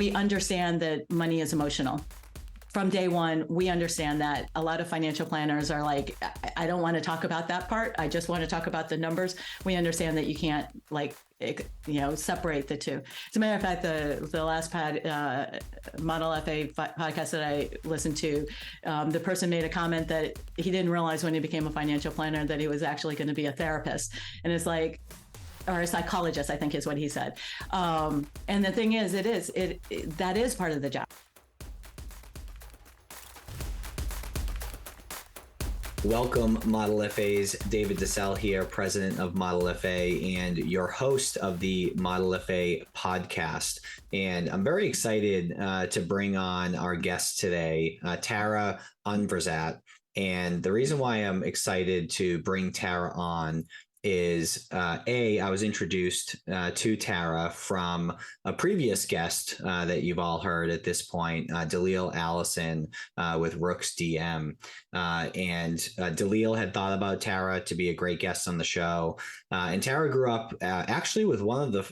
we understand that money is emotional. From day one, we understand that. A lot of financial planners are like, I don't want to talk about that part. I just want to talk about the numbers. We understand that you can't separate the two. As a matter of fact, the last Model FA podcast that I listened to, the person made a comment that he didn't realize when he became a financial planner that he was actually going to be a therapist. And it's like, or a psychologist, I think is what he said. And the thing is, that is part of the job. Welcome, Model FAs. David DeSalle here, president of Model FA and your host of the Model FA podcast. And I'm very excited to bring on our guest today, Tara Unverzagt. And the reason why I'm excited to bring Tara on is I was introduced to Tara from a previous guest that you've all heard at this point, Dalil Allison with Rooks DM. And Dalil had thought about Tara to be a great guest on the show. And Tara grew up actually with one of the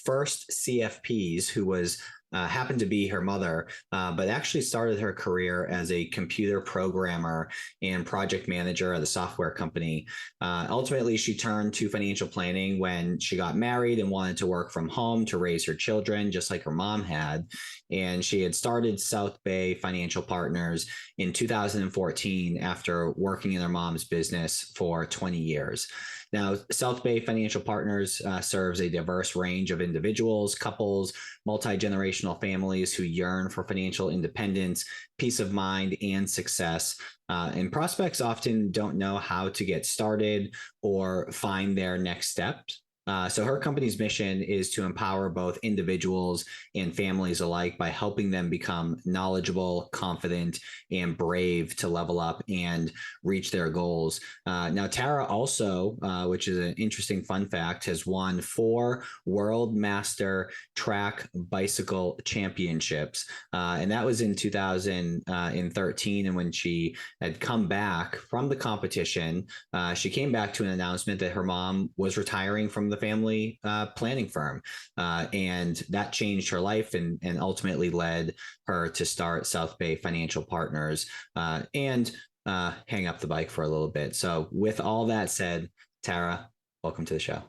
first CFPs who was happened to be her mother, but actually started her career as a computer programmer and project manager at a software company. Ultimately, she turned to financial planning when she got married and wanted to work from home to raise her children, just like her mom had. And she had started South Bay Financial Partners in 2014 after working in her mom's business for 20 years. Now, South Bay Financial Partners serves a diverse range of individuals, couples, multi-generational families who yearn for financial independence, peace of mind, and success. And prospects often don't know how to get started or find their next steps. So her company's mission is to empower both individuals and families alike by helping them become knowledgeable, confident, and brave to level up and reach their goals. Now, Tara also, which is an interesting fun fact, has won 4 World Master Track Bicycle Championships. And that was in 2013. And when she had come back from the competition, she came back to an announcement that her mom was retiring from the family planning firm. And that changed her life and ultimately led her to start South Bay Financial Partners and hang up the bike for a little bit. So with all that said, Tara, welcome to the show.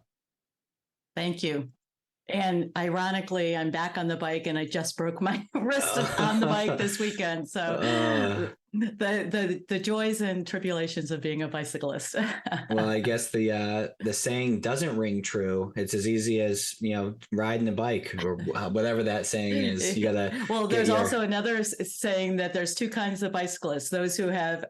Thank you. And ironically, I'm back on the bike and I just broke my wrist on the bike this weekend. So the joys and tribulations of being a bicyclist. Well, I guess the saying doesn't ring true. It's as easy as, riding a bike or whatever that saying is. You gotta. Well, there's also another saying that there's 2 kinds of bicyclists: those who have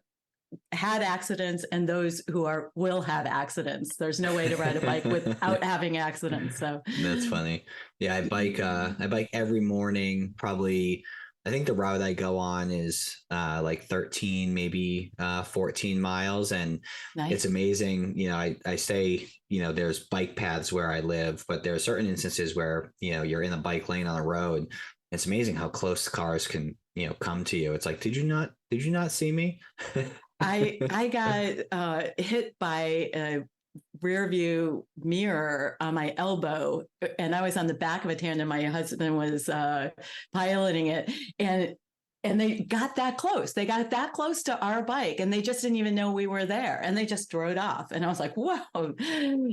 had accidents and those who will have accidents. There's no way to ride a bike without having accidents. So that's funny. Yeah, I bike every morning. Probably, I think the route I go on is like 13, maybe 14 miles. And nice. It's amazing. I say, there's bike paths where I live, but there are certain instances where, you're in a bike lane on a road. It's amazing how close cars can, come to you. It's like, did you not see me? I got hit by a rear view mirror on my elbow, and I was on the back of a tandem. My husband was piloting it, and they got that close. They got that close to our bike, and they just didn't even know we were there, and they just rode off. And I was like, "Whoa!"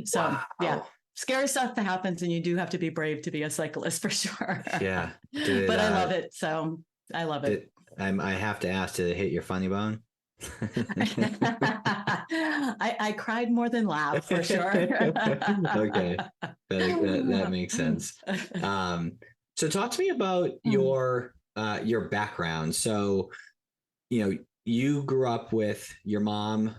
So wow. Yeah. Scary stuff that happens, and you do have to be brave to be a cyclist for sure. Yeah. But I love it. So I love it. I have to ask, did it hit your funny bone? I cried more than laughed for sure. Okay. That makes sense. So talk to me about your background. So, you grew up with your mom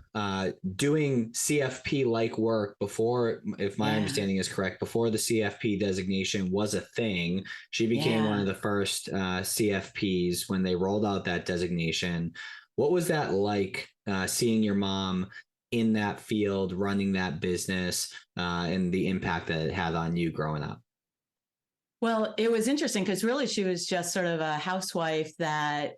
doing CFP-like work before, if my understanding is correct, before the CFP designation was a thing. She became one of the first CFPs when they rolled out that designation. What was that like, seeing your mom in that field, running that business, and the impact that it had on you growing up? Well, it was interesting because really she was just sort of a housewife that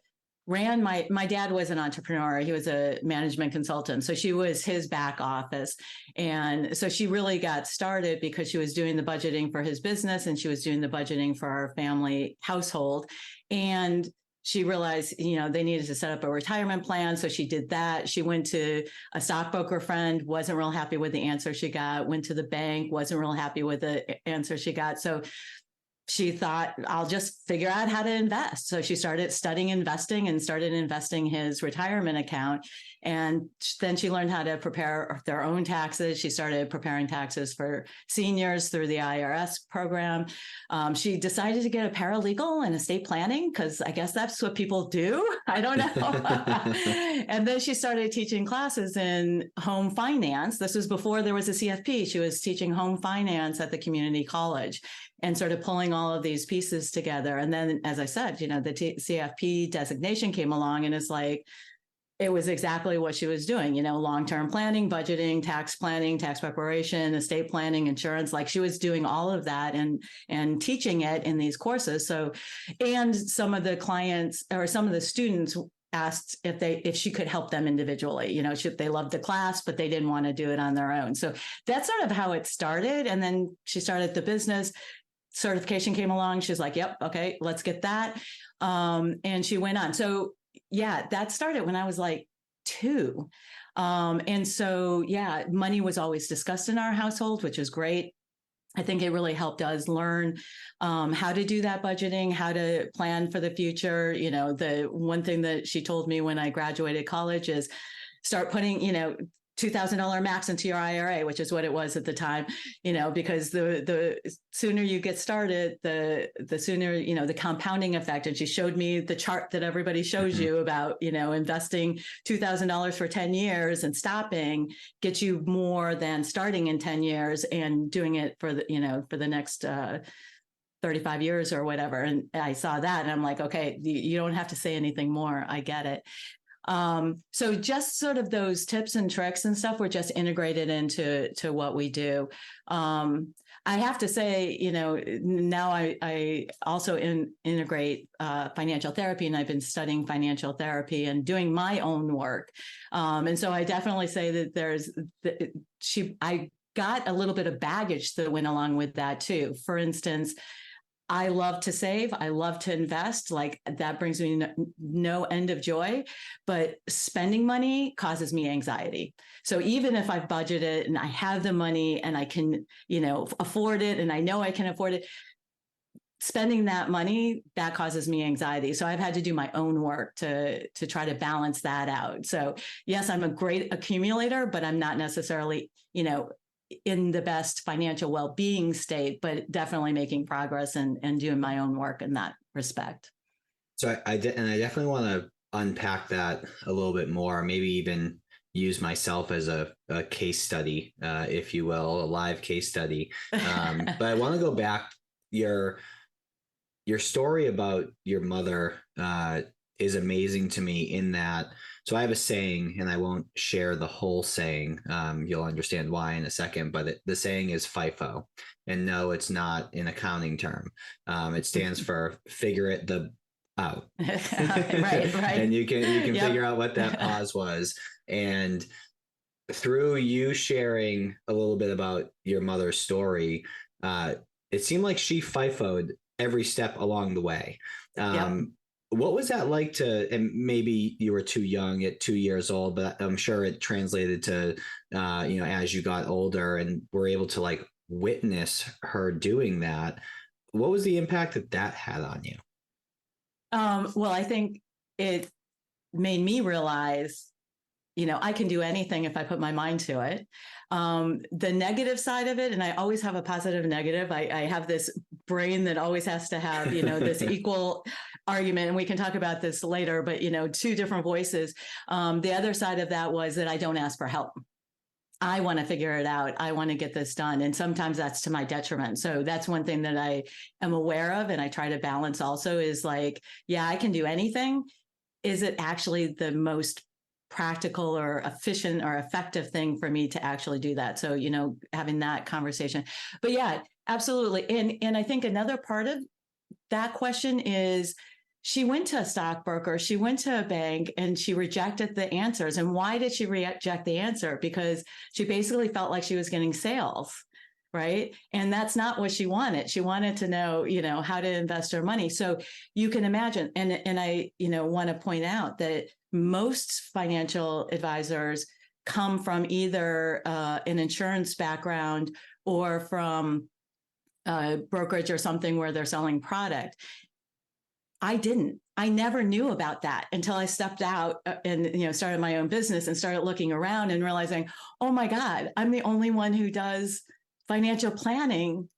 ran my dad was an entrepreneur. He was a management consultant. So she was his back office. And so she really got started because she was doing the budgeting for his business and she was doing the budgeting for our family household. And she realized, they needed to set up a retirement plan. So she did that. She went to a stockbroker friend, wasn't real happy with the answer she got, went to the bank, wasn't real happy with the answer she got. So she thought, I'll just figure out how to invest. So she started studying investing and started investing his retirement account. And then she learned how to prepare their own taxes. She started preparing taxes for seniors through the IRS program. She decided to get a paralegal in estate planning because I guess that's what people do. I don't know. And then she started teaching classes in home finance. This was before there was a CFP. She was teaching home finance at the community college and sort of pulling all of these pieces together. And then, as I said, the CFP designation came along and it's like, it was exactly what she was doing, long-term planning, budgeting, tax preparation, estate planning, insurance. Like she was doing all of that and teaching it in these courses. So, and some of the clients or some of the students asked if she could help them individually. They loved the class, but they didn't want to do it on their own. So that's sort of how it started. And then she started the business. Certification came along. She's like, yep, okay, let's get that. And she went on. So yeah, that started when I was like 2. And so, yeah, money was always discussed in our household, which is great. I think it really helped us learn how to do that budgeting, how to plan for the future. The one thing that she told me when I graduated college is start putting, $2,000 max into your IRA, which is what it was at the time, because the sooner you get started, the sooner, the compounding effect. And she showed me the chart that everybody shows you about, investing $2,000 for 10 years and stopping gets you more than starting in 10 years and doing it for the next 35 years or whatever. And I saw that and I'm like, okay, you don't have to say anything more. I get it. So just sort of those tips and tricks and stuff were just integrated into what we do. I have to say, now I also integrate financial therapy, and I've been studying financial therapy and doing my own work. And so I definitely say that I got a little bit of baggage that went along with that too. For instance, I love to save. I love to invest. Like that brings me no end of joy, but spending money causes me anxiety. So even if I've budgeted and I have the money and I can, afford it and I know I can afford it, spending that money, that causes me anxiety. So I've had to do my own work to try to balance that out. So yes, I'm a great accumulator, but I'm not necessarily, in the best financial well-being state, but definitely making progress and doing my own work in that respect. So I definitely want to unpack that a little bit more, maybe even use myself as a case study, if you will, a live case study. But I want to go back. Your story about your mother is amazing to me in that. So I have a saying, and I won't share the whole saying. You'll understand why in a second, but the saying is FIFO. And no, it's not an accounting term. It stands for figure it the out. Right. And you can Yep. figure out what that pause was. And through you sharing a little bit about your mother's story, it seemed like she FIFO'd every step along the way. Yep. What was that like and maybe you were too young at 2 years old, but I'm sure it translated to, as you got older and were able to like witness her doing that. What was the impact that had on you? Well, I think it made me realize, I can do anything if I put my mind to it. The negative side of it, and I always have a positive and negative. I have this brain that always has to have, this equal argument, and we can talk about this later, but, two different voices. The other side of that was that I don't ask for help. I want to figure it out. I want to get this done. And sometimes that's to my detriment. So that's one thing that I am aware of. And I try to balance also is like, yeah, I can do anything. Is it actually the most practical or efficient or effective thing for me to actually do that? So, having that conversation, but yeah, absolutely. And I think another part of that question is she went to a stockbroker, she went to a bank, and she rejected the answers. And why did she reject the answer? Because she basically felt like she was getting sales, right? And that's not what she wanted. She wanted to know, how to invest her money. So you can imagine, and I, want to point out that most financial advisors come from either an insurance background or from brokerage or something where they're selling product. I didn't. I never knew about that until I stepped out and started my own business and started looking around and realizing, oh my God, I'm the only one who does financial planning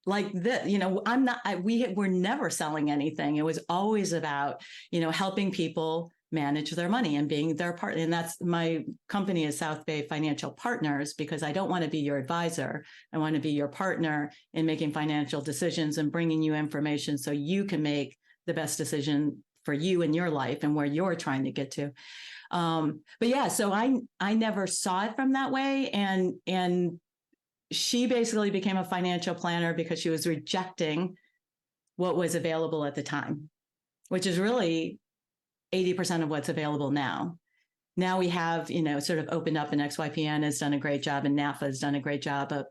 like this. I'm not. We're never selling anything. It was always about helping people manage their money and being their partner. And that's my company is South Bay Financial Partners, because I don't want to be your advisor. I want to be your partner in making financial decisions and bringing you information so you can make the best decision for you in your life and where you're trying to get to. But yeah, so I never saw it from that way. And she basically became a financial planner because she was rejecting what was available at the time, which is really 80% of what's available now. Now we have, sort of opened up, and XYPN has done a great job, and NAFA has done a great job of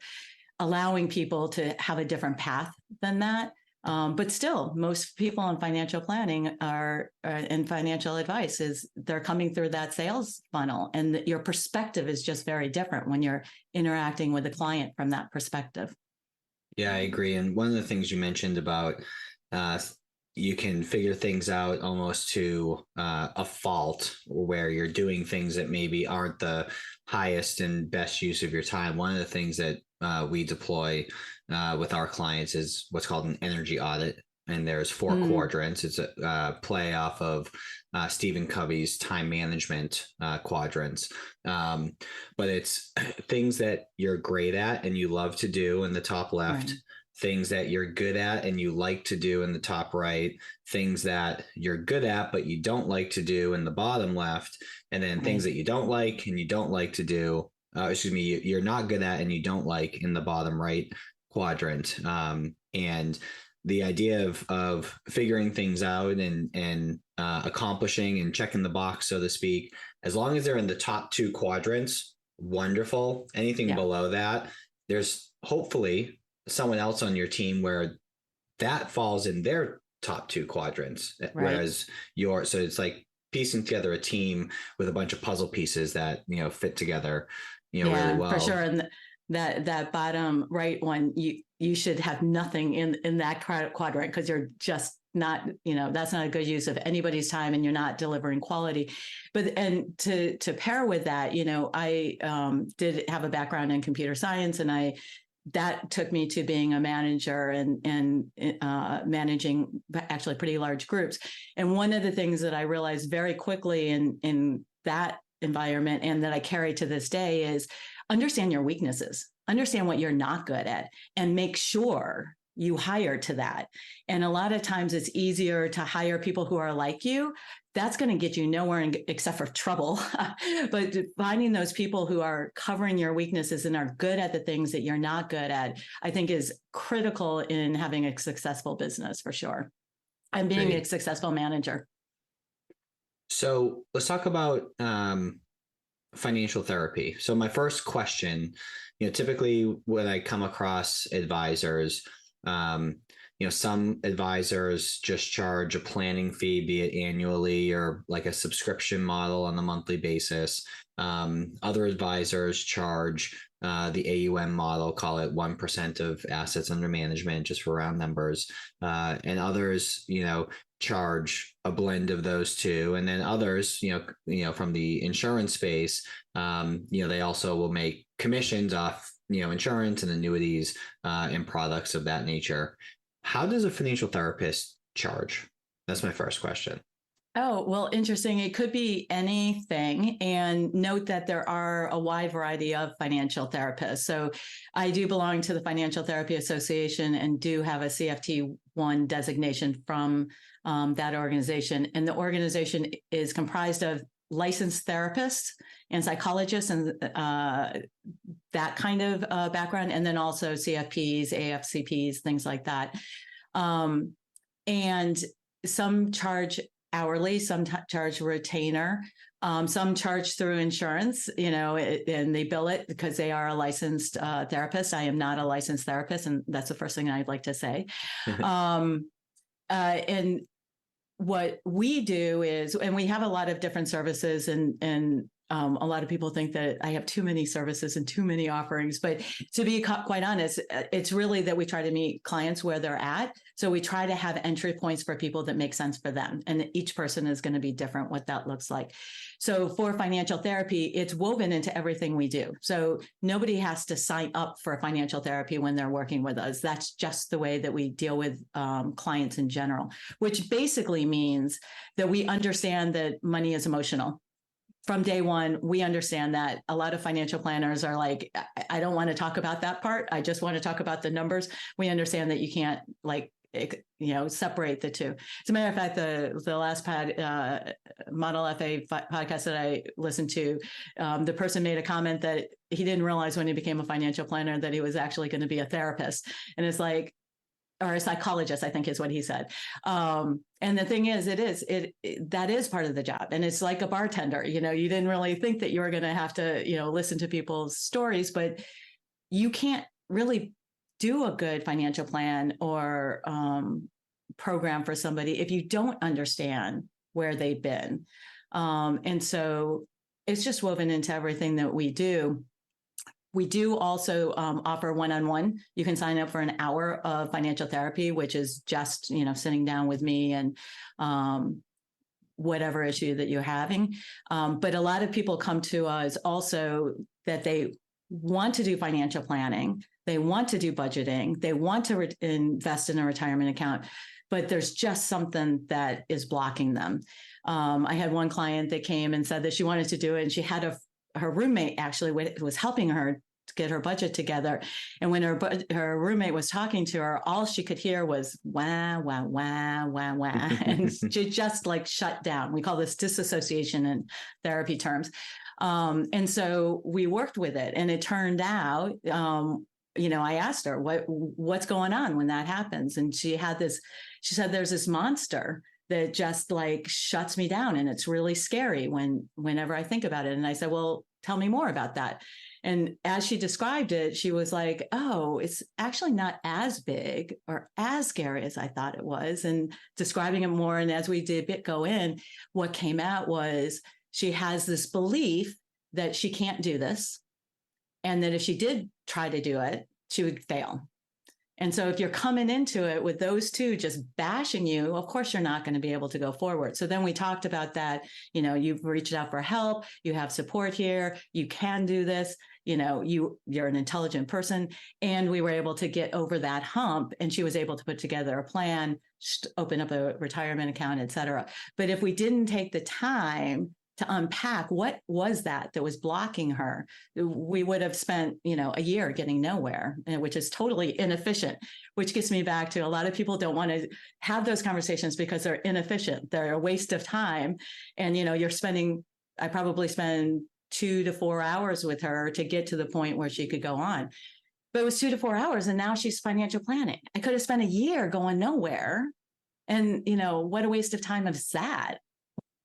allowing people to have a different path than that. But still, most people in financial planning and financial advice they're coming through that sales funnel, and your perspective is just very different when you're interacting with the client from that perspective. Yeah, I agree. And one of the things you mentioned about you can figure things out almost to a fault, where you're doing things that maybe aren't the highest and best use of your time. One of the things that we deploy with our clients is what's called an energy audit. And there's 4 quadrants. It's a play off of Stephen Covey's time management quadrants. But it's things that you're great at and you love to do in the top left. Right. Things that you're good at and you like to do in the top right, things that you're good at but you don't like to do in the bottom left, and then things that you don't like and you don't like to do, you're not good at and you don't like in the bottom right quadrant. And the idea of figuring things out and accomplishing and checking the box, so to speak, as long as they're in the top 2 quadrants, wonderful. Anything below that, there's hopefully someone else on your team where that falls in their top 2 quadrants, right. Whereas so it's like piecing together a team with a bunch of puzzle pieces that, fit together, really well. For sure. And that bottom right one, you should have nothing in that quadrant, because you're just not, that's not a good use of anybody's time and you're not delivering quality. And to pair with that, I did have a background in computer science, and that took me to being a manager and managing actually pretty large groups. And one of the things that I realized very quickly in that environment, and that I carry to this day, is understand your weaknesses, understand what you're not good at, and make sure you hire to that. And a lot of times it's easier to hire people who are like you. That's going to get you nowhere except for trouble. But finding those people who are covering your weaknesses and are good at the things that you're not good at, I think is critical in having a successful business, for sure, and being a successful manager. So let's talk about financial therapy. So my first question, typically when I come across advisors, some advisors just charge a planning fee, be it annually or like a subscription model on a monthly basis. Other advisors charge the AUM model, call it 1% of assets under management, just for round numbers. And others, charge a blend of those two. And then others, from the insurance space, they also will make commissions off, insurance and annuities and products of that nature. How does a financial therapist charge? That's my first question. Oh, well, interesting. It could be anything. And note that there are a wide variety of financial therapists. So I do belong to the Financial Therapy Association and do have a CFT1 designation from that organization. And the organization is comprised of licensed therapists and psychologists and that kind of background, and then also CFPs, AFCPs, things like that. And some charge hourly, some charge retainer, some charge through insurance, and they bill it because they are a licensed therapist. I am not a licensed therapist, and that's the first thing I'd like to say. And what we do is, and we have a lot of different services, and a lot of people think that I have too many services and too many offerings, but to be quite honest, it's really that we try to meet clients where they're at. So we try to have entry points for people that make sense for them. And each person is going to be different, what that looks like. So for financial therapy, it's woven into everything we do. So nobody has to sign up for financial therapy when they're working with us. That's just the way that we deal with clients in general, which basically means that we understand that money is emotional. From day one, we understand that. A lot of financial planners are like, I don't want to talk about that part. I just want to talk about the numbers. We understand that you can't separate the two. As a matter of fact, the last Model FA podcast that I listened to, the person made a comment that he didn't realize when he became a financial planner that he was actually going to be a therapist. And it's like, or a psychologist, I think is what he said. And the thing is, that is part of the job. And it's like a bartender, you didn't really think that you were going to have to, listen to people's stories, but you can't really do a good financial plan or program for somebody if you don't understand where they've been. And so it's just woven into everything that we do. We do also offer one-on-one. You can sign up for an hour of financial therapy, which is just, sitting down with me and whatever issue that you're having. But a lot of people come to us also that they want to do financial planning. They want to do budgeting. They want to invest in a retirement account, but there's just something that is blocking them. I had one client that came and said that she wanted to do it, and she had her roommate actually was helping her to get her budget together. And when her roommate was talking to her, all she could hear was wah, wah, wah, wah, wah. And she just shut down. We call this disassociation in therapy terms. And so we worked with it, and it turned out, I asked her what's going on when that happens. And she said, there's this monster that just shuts me down. And it's really scary whenever I think about it. And I said, well, tell me more about that. And as she described it, she was like, oh, it's actually not as big or as scary as I thought it was. And describing it more. And as we did go in, what came out was she has this belief that she can't do this. And that if she did try to do it, she would fail. And so if you're coming into it with those two just bashing you, of course, you're not going to be able to go forward. So then we talked about that. You've reached out for help. You have support here. You can do this. You're an intelligent person. And we were able to get over that hump, and she was able to put together a plan, open up a retirement account, et cetera. But if we didn't take the time to unpack what was that was blocking her, we would have spent, a year getting nowhere, which is totally inefficient, which gets me back to a lot of people don't want to have those conversations because they're inefficient. They're a waste of time. And, I probably spend 2 to 4 hours with her to get to the point where she could go on. But it was 2 to 4 hours. And now she's financial planning. I could have spent a year going nowhere. And, what a waste of time is that?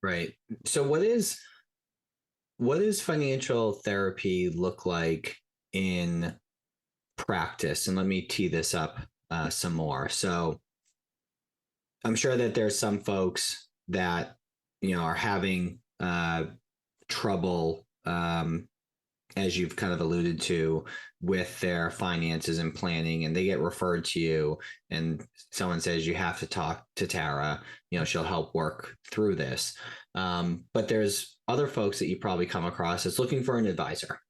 Right. So what does financial therapy look like in practice? And let me tee this up some more. So I'm sure that there's some folks that, are having trouble, as you've kind of alluded to, with their finances and planning, and they get referred to you, and someone says you have to talk to Tara, she'll help work through this. But there's other folks that you probably come across that's looking for an advisor,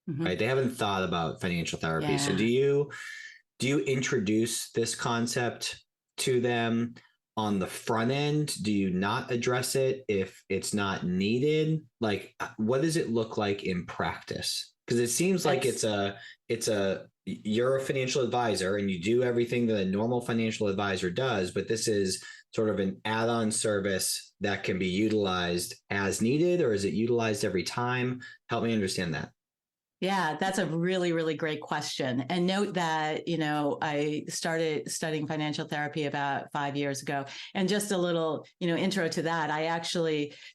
mm-hmm. right? They haven't thought about financial therapy. Yeah. So do you introduce this concept to them on the front end? Do you not address it if it's not needed? What does it look like in practice? Because it seems like you're a financial advisor and you do everything that a normal financial advisor does, but this is sort of an add-on service that can be utilized as needed, or is it utilized every time? Help me understand that. Yeah, that's a really, really great question. And note that, I started studying financial therapy about 5 years ago. And just a little, intro to that.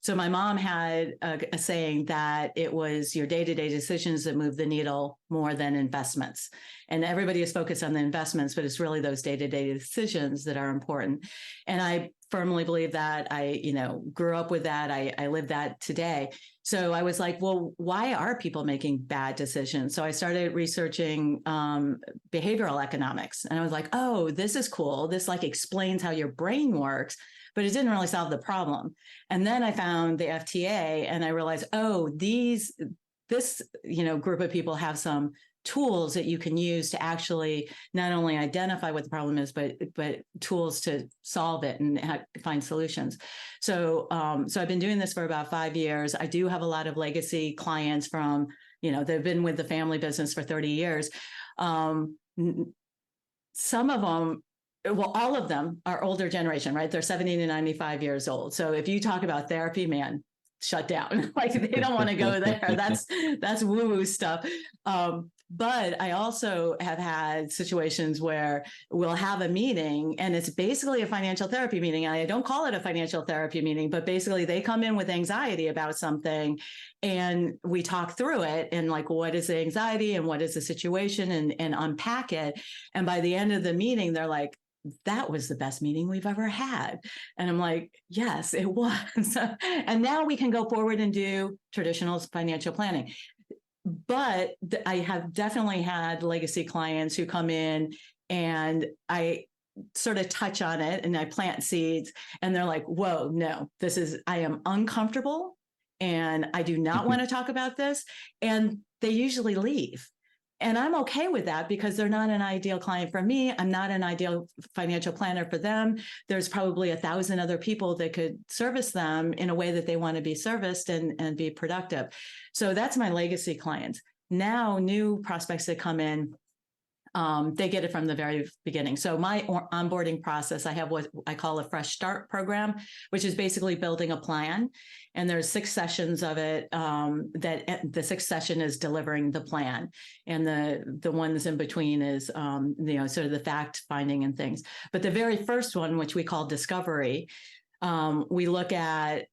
So my mom had a saying that it was your day-to-day decisions that move the needle more than investments. And everybody is focused on the investments, but it's really those day-to-day decisions that are important. And I firmly believe that. I, grew up with that. I live that today. So I was like, well, why are people making bad decisions? So I started researching behavioral economics, and I was like, oh, this is cool. This like explains how your brain works, but it didn't really solve the problem. And then I found the FTA, and I realized, oh, this group of people have some tools that you can use to actually not only identify what the problem is, but tools to solve it and find solutions. So I've been doing this for about 5 years. I do have a lot of legacy clients from, they've been with the family business for 30 years. Some of them, well, all of them are older generation, right? They're 70 to 95 years old. So if you talk about therapy, man, shut down. Like they don't want to go there. That's woo-woo stuff. But I also have had situations where we'll have a meeting and it's basically a financial therapy meeting. I don't call it a financial therapy meeting, but basically they come in with anxiety about something and we talk through it and like, what is the anxiety and what is the situation and unpack it. And by the end of the meeting, they're like, that was the best meeting we've ever had. And I'm like, yes, it was. And now we can go forward and do traditional financial planning. But I have definitely had legacy clients who come in and I sort of touch on it and I plant seeds and they're like, whoa, no, I am uncomfortable and I do not want to talk about this. And they usually leave. And I'm okay with that because they're not an ideal client for me. I'm not an ideal financial planner for them. There's probably 1,000 other people that could service them in a way that they want to be serviced and be productive. So that's my legacy clients. Now, new prospects that come in, they get it from the very beginning. So my onboarding process, I have what I call a fresh start program, which is basically building a plan. And there's 6 sessions of it. That the 6th session is delivering the plan, and the ones in between is sort of the fact finding and things. But the very first one, which we call discovery, we look at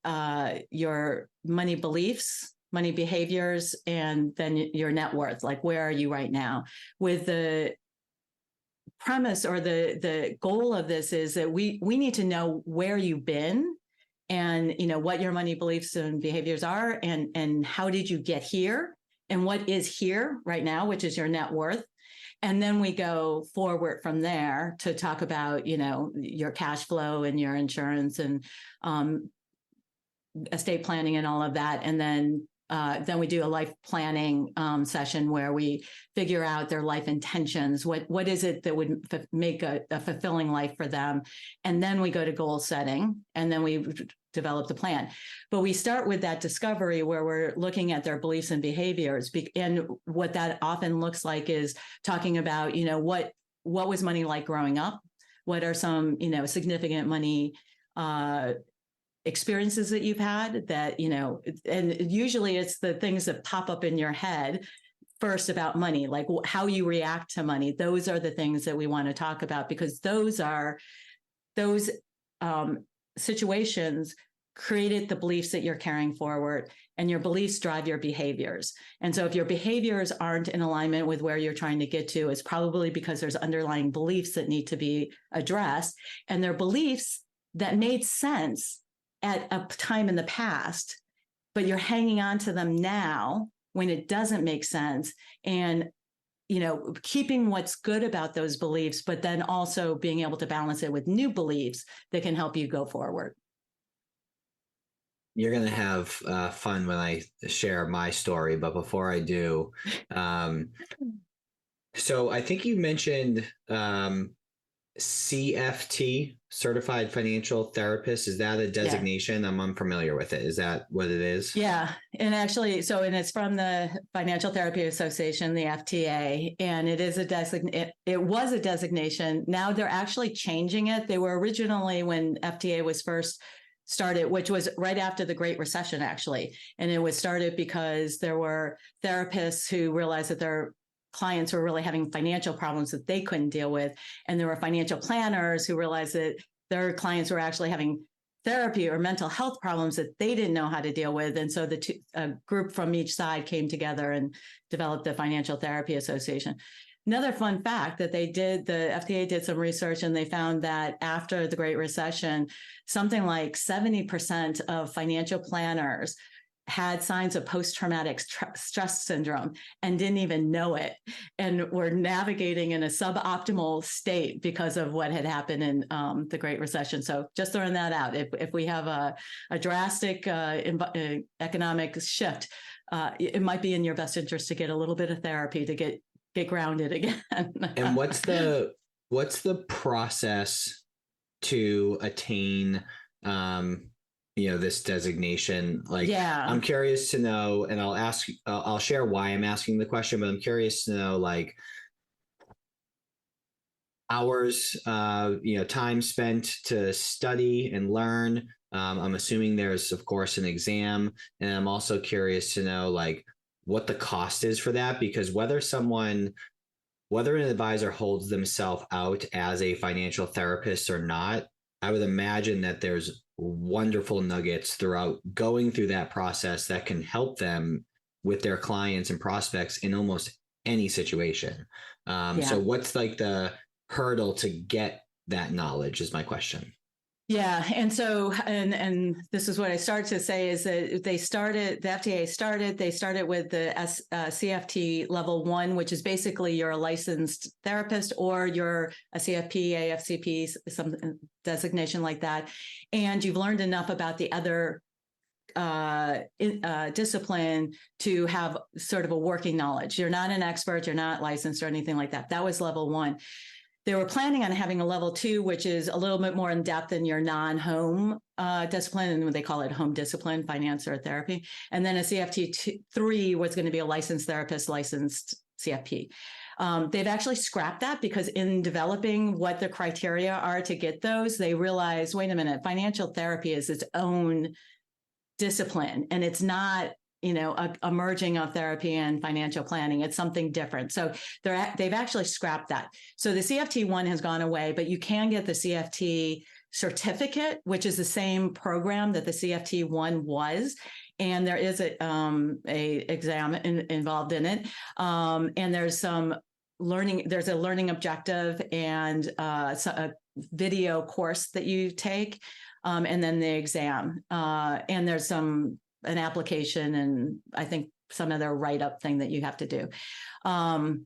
your money beliefs, money behaviors, and then your net worth. Like, where are you right now? With the premise or the goal of this is that we need to know where you've been and what your money beliefs and behaviors are and how did you get here and what is here right now, which is your net worth. And then we go forward from there to talk about your cash flow and your insurance and estate planning and all of that. And then we do a life planning session where we figure out their life intentions. What is it that would make a fulfilling life for them? And then we go to goal setting, and then we develop the plan. But we start with that discovery where we're looking at their beliefs and behaviors. And what that often looks like is talking about, what was money like growing up? What are some, significant money experiences that you've had that, and usually it's the things that pop up in your head first about money, like how you react to money. Those are the things that we want to talk about because those situations created the beliefs that you're carrying forward, and your beliefs drive your behaviors. And so if your behaviors aren't in alignment with where you're trying to get to, it's probably because there's underlying beliefs that need to be addressed, and they're beliefs that made sense at a time in the past, but you're hanging on to them now when it doesn't make sense. And, keeping what's good about those beliefs, but then also being able to balance it with new beliefs that can help you go forward. You're going to have fun when I share my story, but before I do, so I think you mentioned CFT, Certified Financial Therapist. Is that a designation? Yeah. I'm unfamiliar with it. Is that what it is? Yeah. And actually, and it's from the Financial Therapy Association, the FTA, and it is it was a designation. Now they're actually changing it. They were originally, when FTA was first started, which was right after the Great Recession, actually. And it was started because there were therapists who realized that their clients were really having financial problems that they couldn't deal with. And there were financial planners who realized that their clients were actually having therapy or mental health problems that they didn't know how to deal with. And so a group from each side came together and developed the Financial Therapy Association. Another fun fact that the FDA did some research, and they found that after the Great Recession, something like 70% of financial planners had signs of post-traumatic stress syndrome and didn't even know it, and were navigating in a suboptimal state because of what had happened in the Great Recession. So just throwing that out, if we have a drastic economic shift, it might be in your best interest to get a little bit of therapy to get grounded again. And what's the process to attain this designation? Like, yeah, I'm curious to know, and I'll share why I'm asking the question, but I'm curious to know, like, hours, time spent to study and learn. I'm assuming there's, of course, an exam, and I'm also curious to know, like, what the cost is for that, because whether an advisor holds themselves out as a financial therapist or not, I would imagine that there's wonderful nuggets throughout going through that process that can help them with their clients and prospects in almost any situation. So what's like the hurdle to get that knowledge is my question. Yeah. And so, and this is what I started to say, is that the FDA started with the CFT level 1, which is basically you're a licensed therapist or you're a CFP, AFCP, some designation like that. And you've learned enough about the other discipline to have sort of a working knowledge. You're not an expert, you're not licensed or anything like that. That was level 1. They were planning on having a level 2, which is a little bit more in depth in your non-home discipline, and they call it home discipline, finance or therapy. And then a CFT 3 was going to be a licensed therapist, licensed CFP. They've actually scrapped that because in developing what the criteria are to get those, they realized, wait a minute, financial therapy is its own discipline, and it's not a merging of therapy and financial planning. It's something different. So they've actually scrapped that. So the CFT 1 has gone away, but you can get the CFT certificate, which is the same program that the CFT 1 was. And there is a exam involved in it. And there's some learning, there's a learning objective and a video course that you take, and then the exam. And there's an application and I think some other write-up thing that you have to do. And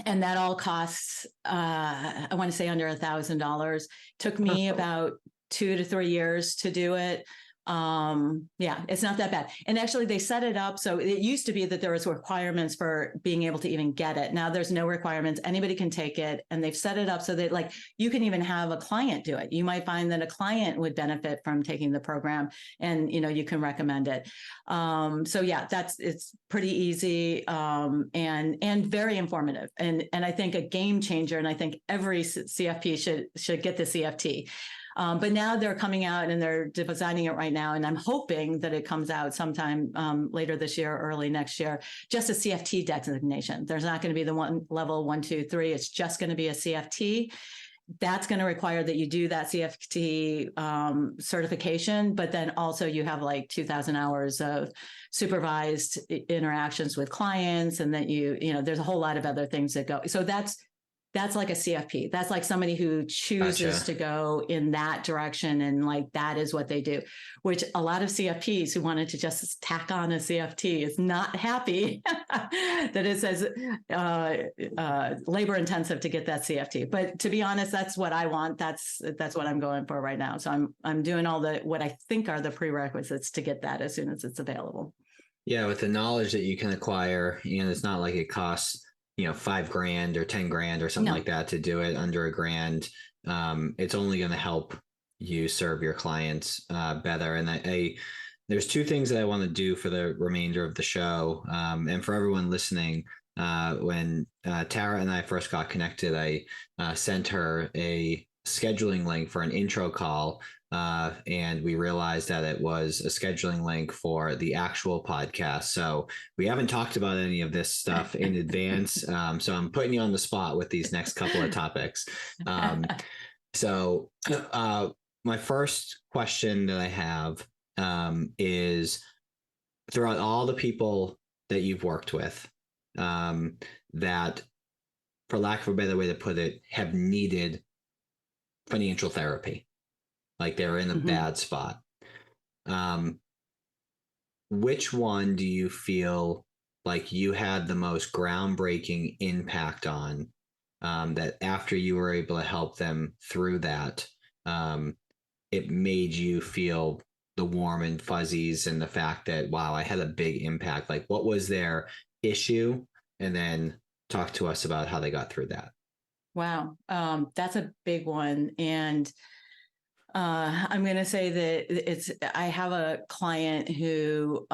that all costs, I want to say under $1,000. Took me about 2 to 3 years to do it. It's not that bad. And actually they set it up. So it used to be that there was requirements for being able to even get it. Now there's no requirements. Anybody can take it, and they've set it up so that like you can even have a client do it. You might find that a client would benefit from taking the program, and you can recommend it. It's pretty easy, and very informative, and I think a game changer. And I think every CFP should get the CFT. But now they're coming out and they're designing it right now. And I'm hoping that it comes out sometime later this year, early next year, just a CFT designation. There's not going to be the level 1, 2, 3. It's just going to be a CFT. That's going to require that you do that CFT certification, but then also you have like 2,000 hours of supervised interactions with clients, and that there's a whole lot of other things that go. So that's like a CFP. That's like somebody who chooses to go in that direction, and like that is what they do, which a lot of CFPs who wanted to just tack on a CFT is not happy that it says labor intensive to get that CFT. But to be honest, that's what I want. That's what I'm going for right now. So I'm doing all what I think are the prerequisites to get that as soon as it's available. Yeah, with the knowledge that you can acquire, it's not like it costs $5,000 or $10,000 or something like that to do it under $1,000. It's only going to help you serve your clients better. And there's 2 things that I want to do for the remainder of the show. And for everyone listening, when Tara and I first got connected, I sent her a scheduling link for an intro call. And we realized that it was a scheduling link for the actual podcast. So we haven't talked about any of this stuff in advance. So I'm putting you on the spot with these next couple of topics. So my first question that I have is, throughout all the people that you've worked with, that, for lack of a better way to put it, have needed financial therapy, like they're in a bad spot. Which one do you feel like you had the most groundbreaking impact on, that after you were able to help them through that, it made you feel the warm and fuzzies and the fact that, wow, I had a big impact? Like, what was their issue? And then talk to us about how they got through that. Wow. That's a big one. And I'm going to say that I have a client who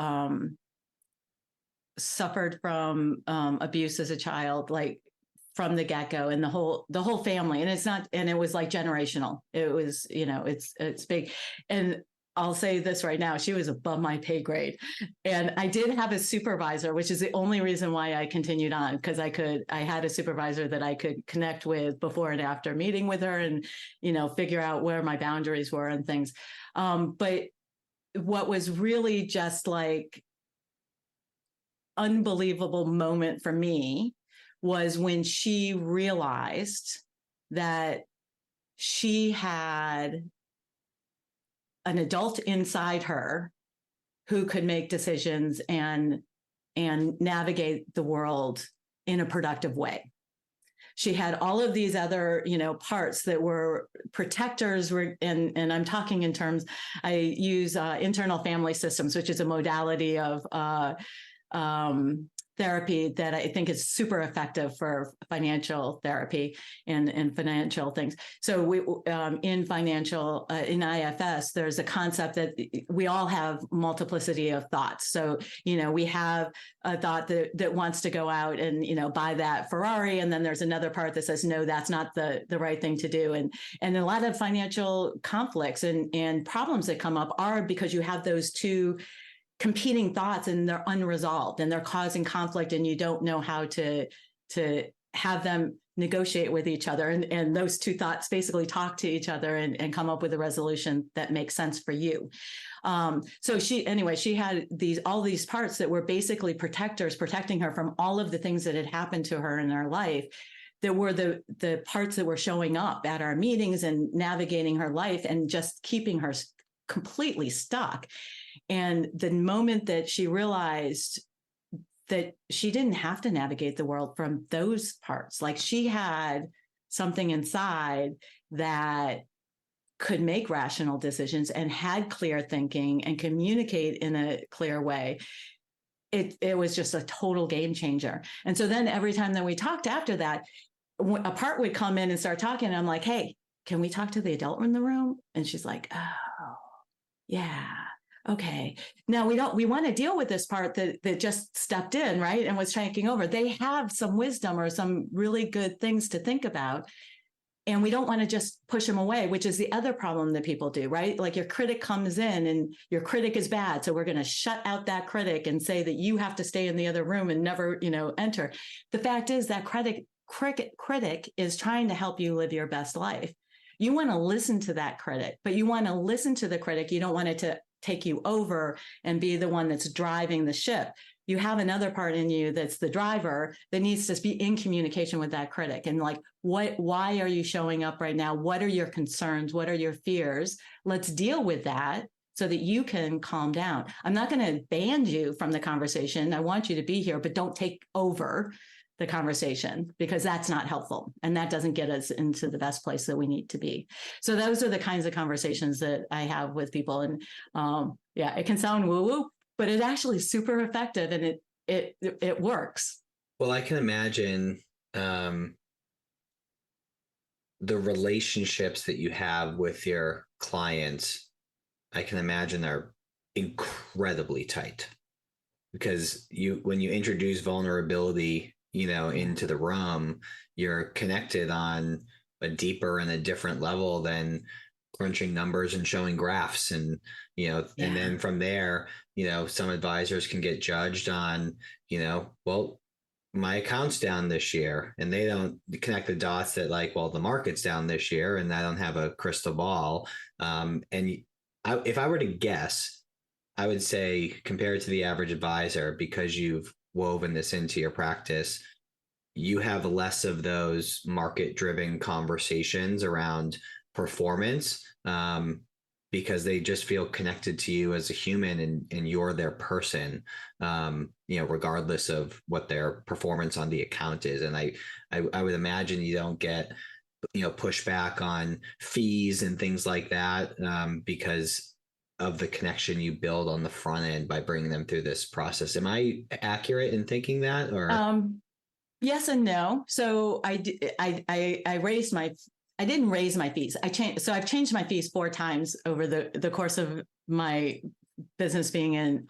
suffered from abuse as a child, like from the get-go, and the whole family. And it was like generational. It was, it's big. And I'll say this right now, she was above my pay grade. And I did have a supervisor, which is the only reason why I continued on, because I had a supervisor that I could connect with before and after meeting with her and, figure out where my boundaries were and things. But what was really just like unbelievable moment for me was when she realized that she had an adult inside her who could make decisions and navigate the world in a productive way. She had all of these other, parts that were protectors, and I'm talking in terms, I use internal family systems, which is a modality of therapy that I think is super effective for financial therapy and financial things. So we, in financial, in IFS, there's a concept that we all have multiplicity of thoughts. So, we have a thought that wants to go out and, buy that Ferrari. And then there's another part that says, no, that's not the right thing to do. And a lot of financial conflicts and problems that come up are because you have those two competing thoughts and they're unresolved and they're causing conflict, and you don't know how to have them negotiate with each other. And those two thoughts basically talk to each other and come up with a resolution that makes sense for you. So she had all these parts that were basically protectors, protecting her from all of the things that had happened to her in her life, that were the parts that were showing up at our meetings and navigating her life and just keeping her completely stuck. And the moment that she realized that she didn't have to navigate the world from those parts, like she had something inside that could make rational decisions and had clear thinking and communicate in a clear way, it was just a total game changer. And so then every time that we talked after that, a part would come in and start talking, and I'm like, hey, can we talk to the adult in the room? And she's like, oh, yeah. Okay. Now we want to deal with this part that just stepped in, right? And was taking over. They have some wisdom or some really good things to think about. And we don't want to just push them away, which is the other problem that people do, right? Like your critic comes in and your critic is bad. So we're going to shut out that critic and say that you have to stay in the other room and never, enter. The fact is that critic is trying to help you live your best life. You want to listen to that critic, but you want to listen to the critic. You don't want it to take you over and be the one that's driving the ship. You have another part in you that's the driver that needs to be in communication with that critic. And like, why are you showing up right now? What are your concerns? What are your fears? Let's deal with that so that you can calm down. I'm not going to ban you from the conversation. I want you to be here, but don't take over the conversation, because that's not helpful. And that doesn't get us into the best place that we need to be. So those are the kinds of conversations that I have with people. And it can sound woo-woo, but it's actually super effective, and it works. Well, I can imagine the relationships that you have with your clients. I can imagine they're incredibly tight, because when you introduce vulnerability, into the room, you're connected on a deeper and a different level than crunching numbers and showing graphs. And, and then from there, some advisors can get judged on, well, my account's down this year, and they don't connect the dots that like, well, the market's down this year and I don't have a crystal ball. If I were to guess, I would say compared to the average advisor, because you've woven this into your practice, you have less of those market driven conversations around performance, because they just feel connected to you as a human, and you're their person, regardless of what their performance on the account is. And I would imagine you don't get, pushback on fees and things like that, because of the connection you build on the front end by bringing them through this process. Am I accurate in thinking that, or? Yes and no. So I didn't raise my fees. I've changed my fees 4 times over the course of my business being in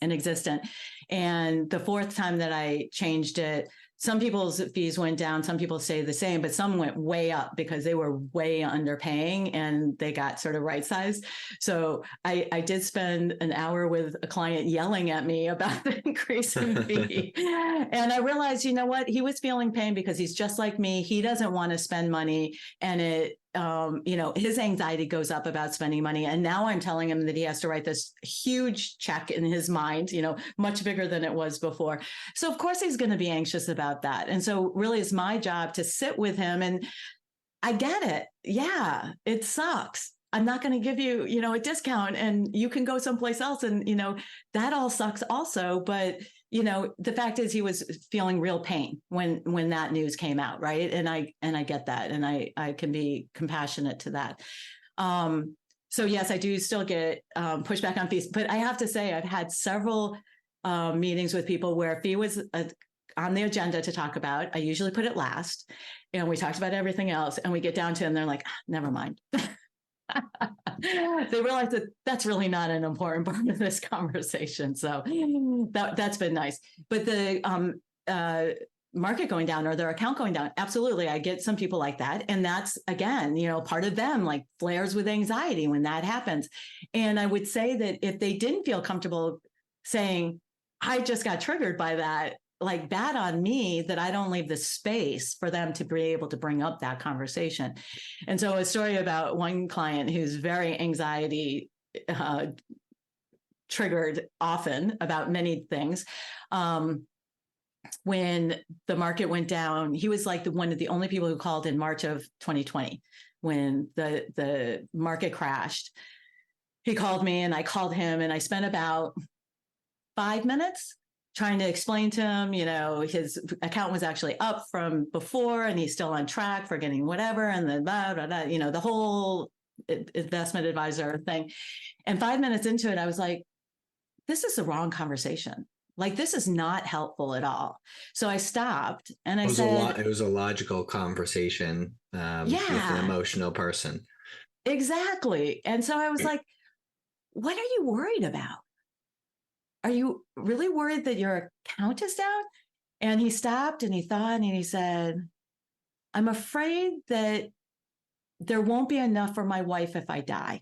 existence. And the 4th time that I changed it, some people's fees went down, some people stayed the same, but some went way up because they were way underpaying and they got sort of right sized. So I did spend an hour with a client yelling at me about the increase in fee. And I realized, you know what? He was feeling pain because he's just like me. He doesn't want to spend money, and his anxiety goes up about spending money. And now I'm telling him that he has to write this huge check in his mind, much bigger than it was before. So of course he's going to be anxious about that. And so really it's my job to sit with him, and I get it. Yeah, it sucks. I'm not going to give you, a discount, and you can go someplace else. And, that all sucks also. But, the fact is he was feeling real pain when that news came out. Right. And I get that. And I can be compassionate to that. So yes, I do still get pushback on fees, but I have to say I've had several meetings with people where fee was on the agenda to talk about. I usually put it last, and we talked about everything else, and we get down to it and they're like, never mind. They realize that that's really not an important part of this conversation. So that's been nice. But the market going down or their account going down, absolutely. I get some people like that. And that's, again, part of them like flares with anxiety when that happens. And I would say that if they didn't feel comfortable saying, I just got triggered by that, like bad on me that I don't leave the space for them to be able to bring up that conversation. And so a story about one client who's very anxiety triggered often about many things. When the market went down, he was like one of the only people who called in March of 2020 when the market crashed. He called me and I called him, and I spent about 5 minutes trying to explain to him, his account was actually up from before and he's still on track for getting whatever. And then blah, blah, blah, the whole investment advisor thing. And 5 minutes into it, I was like, this is the wrong conversation. Like, this is not helpful at all. So I stopped and I said, it was a logical conversation with an emotional person. Exactly. And so I was like, what are you worried about? Are you really worried that your account is down? And he stopped and he thought and he said, I'm afraid that there won't be enough for my wife if I die.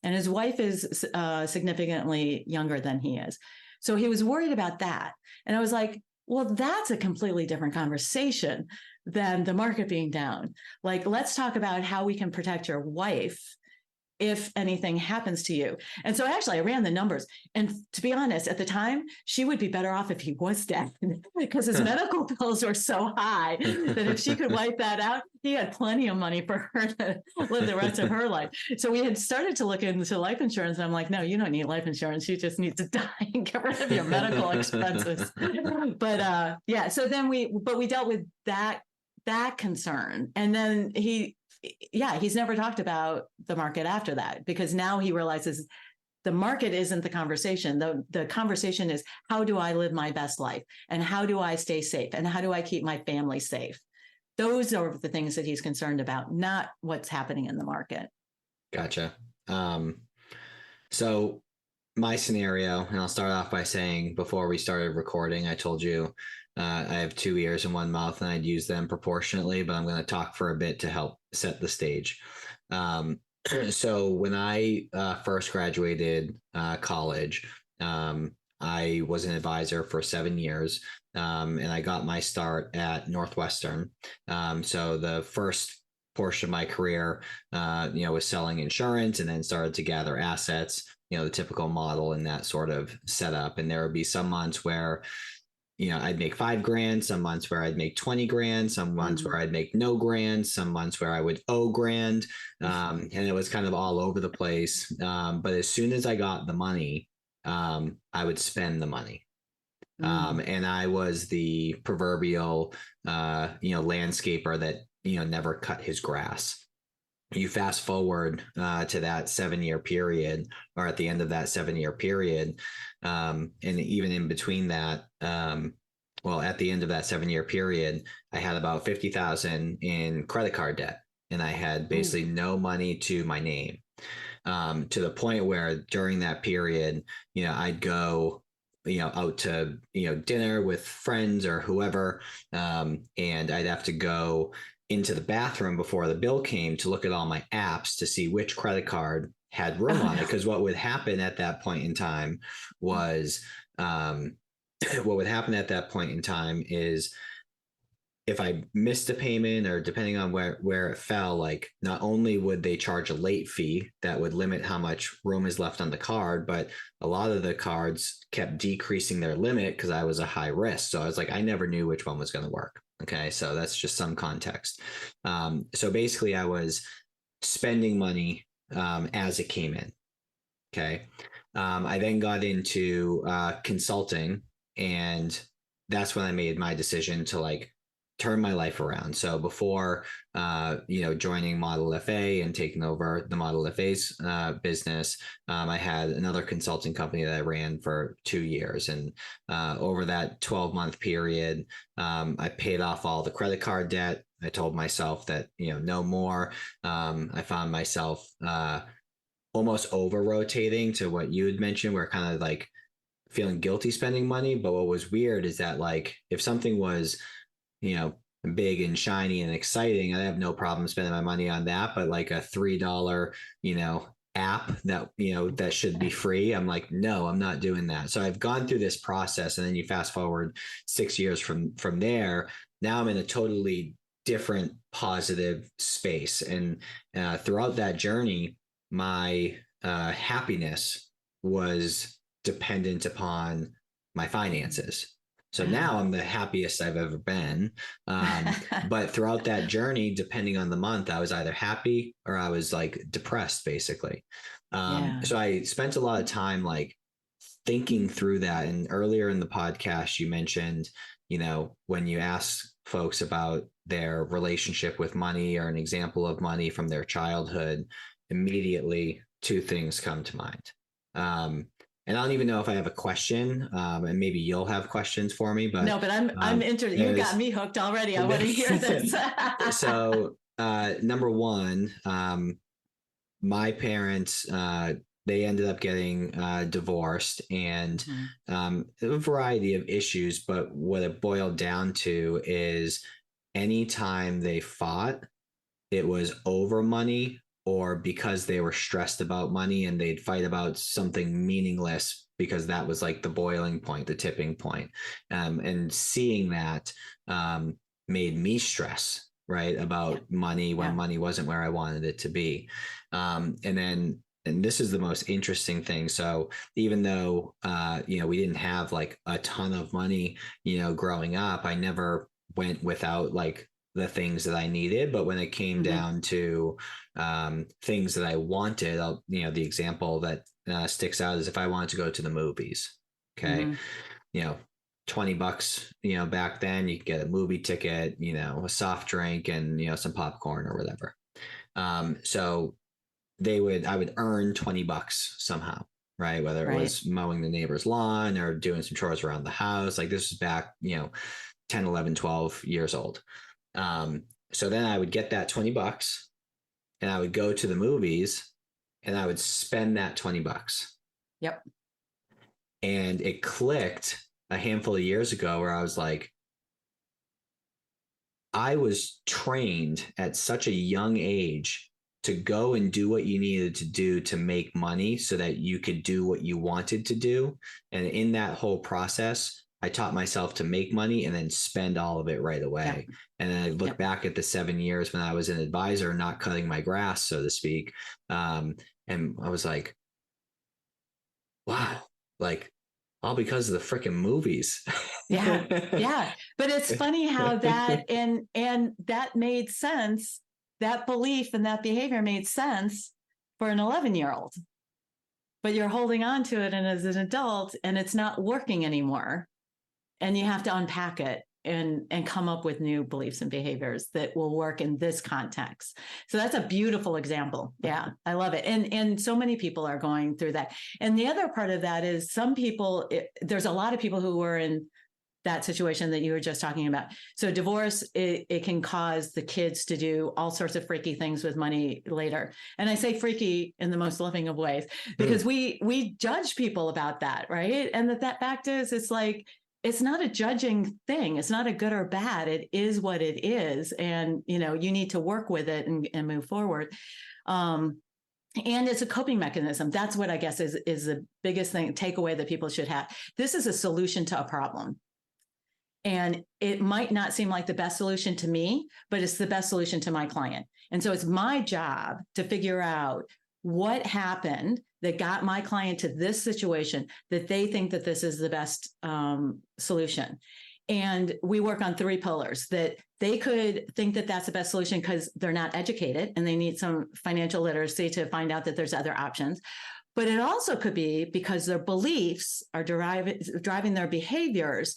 And his wife is significantly younger than he is. So he was worried about that. And I was like, well, that's a completely different conversation than the market being down. Like, let's talk about how we can protect your wife if anything happens to you. And so actually I ran the numbers. And to be honest, at the time, she would be better off if he was dead because his medical bills were so high that if she could wipe that out, he had plenty of money for her to live the rest of her life. So we had started to look into life insurance. And I'm like, no, you don't need life insurance. You just need to die and get rid of your medical expenses. But so then we dealt with that concern. And then he's never talked about the market after that, because now he realizes the market isn't the conversation. The conversation is, how do I live my best life? And how do I stay safe? And how do I keep my family safe? Those are the things that he's concerned about, not what's happening in the market. Gotcha. So my scenario, and I'll start off by saying, before we started recording, I told you I have two ears and one mouth, and I'd use them proportionately, but I'm going to talk for a bit to help set the stage. So when I first graduated college, I was an advisor for 7 years, and I got my start at Northwestern. So the first portion of my career, was selling insurance, and then started to gather assets. The typical model in that sort of setup. And there would be some months where I'd make $5,000, some months where I'd make 20 grand, some months where I'd make no grand, some months where I would owe grand. And it was kind of all over the place. But as soon as I got the money, I would spend the money. And I was the proverbial, landscaper that, never cut his grass. You fast forward to that 7-year period, or at the end of that 7-year period, and even in between that, at the end of that 7-year period, I had about 50,000 in credit card debt, and I had basically no money to my name, to the point where during that period, I'd go out to dinner with friends or whoever, and I'd have to go into the bathroom before the bill came to look at all my apps to see which credit card had room on it. Because what would happen at that point in time was, is if I missed a payment, or depending on where it fell, like not only would they charge a late fee that would limit how much room is left on the card, but a lot of the cards kept decreasing their limit because I was a high risk. So I was like, I never knew which one was going to work. Okay, so that's just some context. So basically, I was spending money as it came in. Okay, I then got into consulting, and that's when I made my decision to turn my life around. So before, joining Model FA and taking over the Model FA's business, I had another consulting company that I ran for 2 years. And over that 12-month period, I paid off all the credit card debt. I told myself that, no more. I found myself almost over rotating to what you had mentioned, where kind of feeling guilty spending money. But what was weird is that if something was big and shiny and exciting, I have no problem spending my money on that. But a $3, app that, that should be free, I'm like, no, I'm not doing that. So I've gone through this process, and then you fast forward 6 years from there. Now I'm in a totally different positive space. And throughout that journey, my happiness was dependent upon my finances. So now I'm the happiest I've ever been. But throughout that journey, depending on the month, I was either happy or I was depressed, basically. So I spent a lot of time thinking through that. And earlier in the podcast, you mentioned, when you ask folks about their relationship with money or an example of money from their childhood, immediately two things come to mind. And I don't even know if I have a question, and maybe you'll have questions for me. But no, but I'm interested. You got me hooked already. I want to hear this. So number one, my parents, they ended up getting divorced, and a variety of issues. But what it boiled down to is anytime they fought, it was over money, or because they were stressed about money, and they'd fight about something meaningless because that was the boiling point, the tipping point. And seeing that made me stress, right, about money when money wasn't where I wanted it to be. And this is the most interesting thing. So even though, we didn't have a ton of money, growing up, I never went without the things that I needed. But when it came down to things that I wanted, the example that sticks out is if I wanted to go to the movies. Okay. $20, back then you could get a movie ticket, a soft drink, and, some popcorn or whatever. So I would earn $20 somehow, right? Whether it was mowing the neighbor's lawn or doing some chores around the house. This was back, 10, 11, 12 years old. So then I would get that $20, and I would go to the movies, and I would spend that $20. Yep. And it clicked a handful of years ago where I was like, I was trained at such a young age to go and do what you needed to do to make money so that you could do what you wanted to do. And in that whole process, I taught myself to make money and then spend all of it right away. Yep. And then I look back at the 7 years when I was an advisor, not cutting my grass, so to speak. And I was like, wow, like all because of the freaking movies. Yeah. Yeah. But it's funny how that, and that made sense. That belief and that behavior made sense for an 11-year-old, but you're holding on to it. And as an adult, and it's not working anymore. And you have to unpack it and come up with new beliefs and behaviors that will work in this context. So that's a beautiful example. Yeah, I love it. And so many people are going through that. And the other part of that is some people, there's a lot of people who were in that situation that you were just talking about. So divorce, it can cause the kids to do all sorts of freaky things with money later. And I say freaky in the most loving of ways, because we judge people about that, right? And that fact is, it's like, it's not a judging thing. It's not a good or bad. It is what it is. And, you need to work with it and move forward. And it's a coping mechanism. That's what I guess is the biggest thing, takeaway that people should have. This is a solution to a problem. And it might not seem like the best solution to me, but it's the best solution to my client. And so it's my job to figure out what happened that got my client to this situation that they think that this is the best solution. And we work on 3 pillars that they could think that that's the best solution because they're not educated and they need some financial literacy to find out that there's other options. But it also could be because their beliefs are driving their behaviors,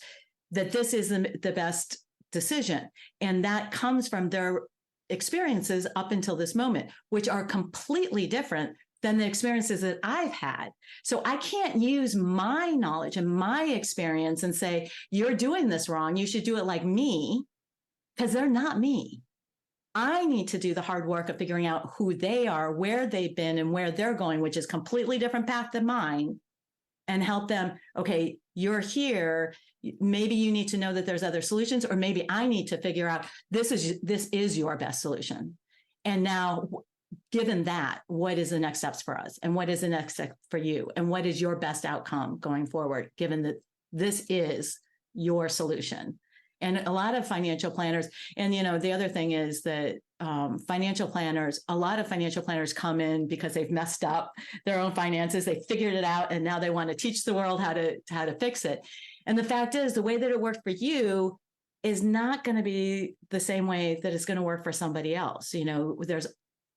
that this is the best decision. And that comes from their experiences up until this moment, which are completely different than the experiences that I've had. So I can't use my knowledge and my experience and say, you're doing this wrong, you should do it like me, because they're not me. I need to do the hard work of figuring out who they are, where they've been, and where they're going, which is completely different path than mine, and help them. Okay, you're here. Maybe you need to know that there's other solutions, or maybe I need to figure out this is your best solution. And now, given that, what is the next steps for us? And what is the next step for you? And what is your best outcome going forward, given that this is your solution? And a lot of financial planners, and the other thing is that a lot of financial planners come in because they've messed up their own finances. They figured it out, and now they want to teach the world how to fix it. And the fact is, the way that it worked for you is not going to be the same way that it's going to work for somebody else.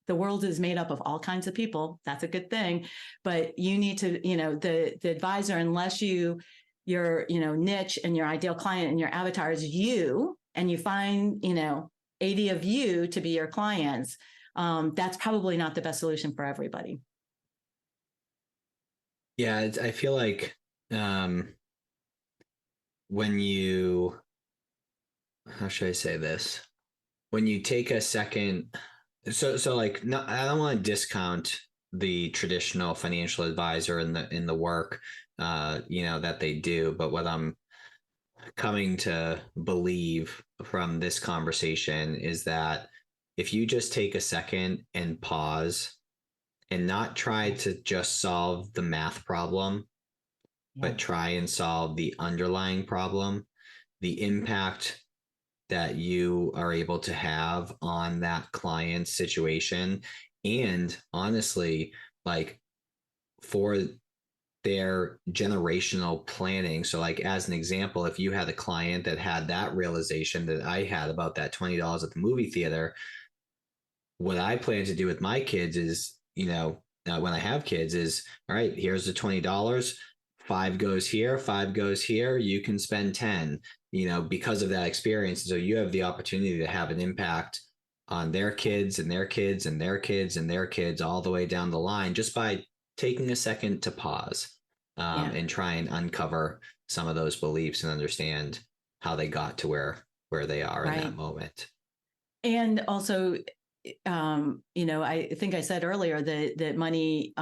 The world is made up of all kinds of people. That's a good thing. But you need to, the advisor, unless your niche and your ideal client and your avatar is you, and you find, 80 of you to be your clients, that's probably not the best solution for everybody. Yeah, I feel like when you, how should I say this? When you take a second, so like, no, I don't want to discount the traditional financial advisor in the work, that they do. But what I'm coming to believe from this conversation is that if you just take a second and pause and not try to just solve the math problem, but try and solve the underlying problem, the impact that you are able to have on that client's situation, and honestly, like for their generational planning. So like, as an example, if you had a client that had that realization that I had about that $20 at the movie theater, what I plan to do with my kids is, when I have kids is, all right, here's the $20, 5 goes here, 5 goes here, you can spend 10, because of that experience. So you have the opportunity to have an impact on their kids and their kids and their kids and their kids all the way down the line, just by taking a second to pause and try and uncover some of those beliefs and understand how they got to where they are in that moment. And also, I think I said earlier that money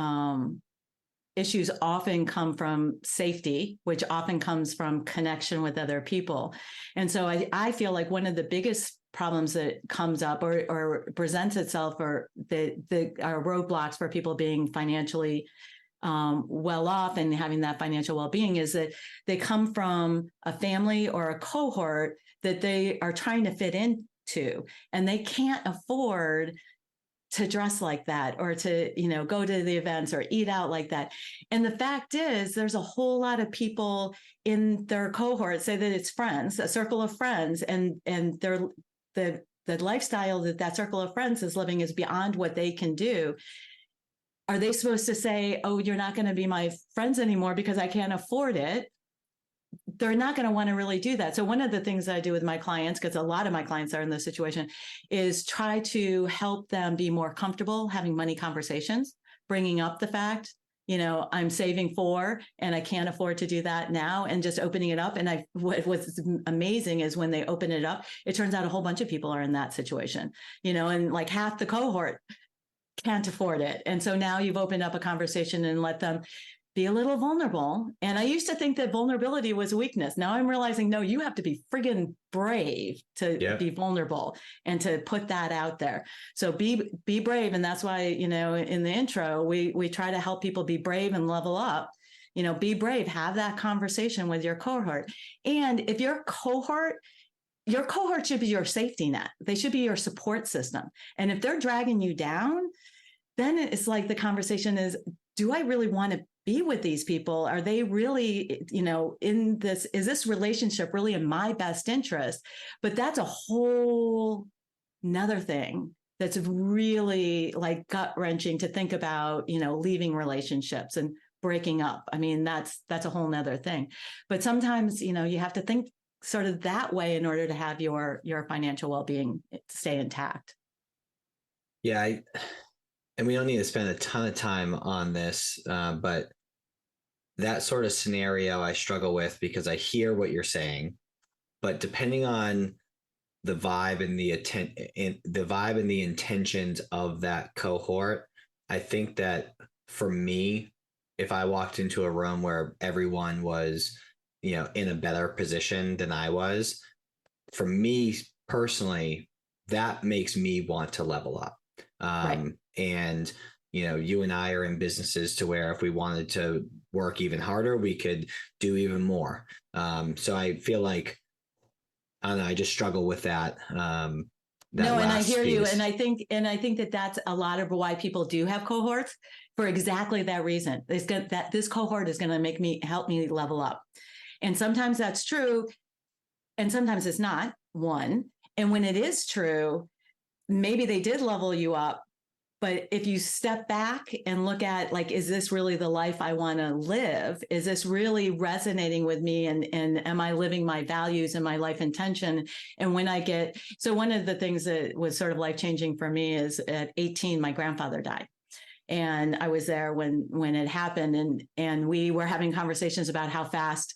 issues often come from safety, which often comes from connection with other people. And so I feel like one of the biggest problems that comes up or presents itself, or that are roadblocks for people being financially well off and having that financial well-being, is that they come from a family or a cohort that they are trying to fit into, and they can't afford to dress like that, or to, go to the events or eat out like that. And the fact is, there's a whole lot of people in their cohort, say that it's friends, a circle of friends, and they're the lifestyle that circle of friends is living is beyond what they can do. Are they supposed to say, oh, you're not going to be my friends anymore because I can't afford it? They're not going to want to really do that. So one of the things that I do with my clients, because a lot of my clients are in this situation, is try to help them be more comfortable having money conversations, bringing up the fact, I'm saving for, and I can't afford to do that now, and just opening it up. And what's amazing is when they open it up, it turns out a whole bunch of people are in that situation, and like half the cohort can't afford it. And so now you've opened up a conversation and let them be a little vulnerable. And I used to think that vulnerability was a weakness. Now I'm realizing, no, you have to be friggin' brave to be vulnerable and to put that out there. So be brave. And that's why, in the intro, we try to help people be brave and level up. Be brave, have that conversation with your cohort. And if your cohort should be your safety net. They should be your support system. And if they're dragging you down, then it's like the conversation is, do I really want to be with these people? Are they really, in this, is this relationship really in my best interest? But that's a whole nother thing that's really like gut wrenching to think about, leaving relationships and breaking up. I mean, that's a whole nother thing. But sometimes, you have to think sort of that way in order to have your financial well-being stay intact. Yeah. And we don't need to spend a ton of time on this, but that sort of scenario I struggle with, because I hear what you're saying, but depending on the vibe and the intentions of that cohort, I think that for me, if I walked into a room where everyone was, in a better position than I was, for me personally, that makes me want to level up. Right. And, you and I are in businesses to where if we wanted to work even harder, we could do even more. So I feel like, I don't know, I just struggle with that. No, and I hear you. And I think that that's a lot of why people do have cohorts, for exactly that reason. This cohort is going to help me level up. And sometimes that's true. And sometimes it's not, one. And when it is true, maybe they did level you up. But if you step back and look at, like, is this really the life I want to live? Is this really resonating with me? And am I living my values and my life intention? And so one of the things that was sort of life-changing for me is at 18, my grandfather died. And I was there when it happened, and we were having conversations about how fast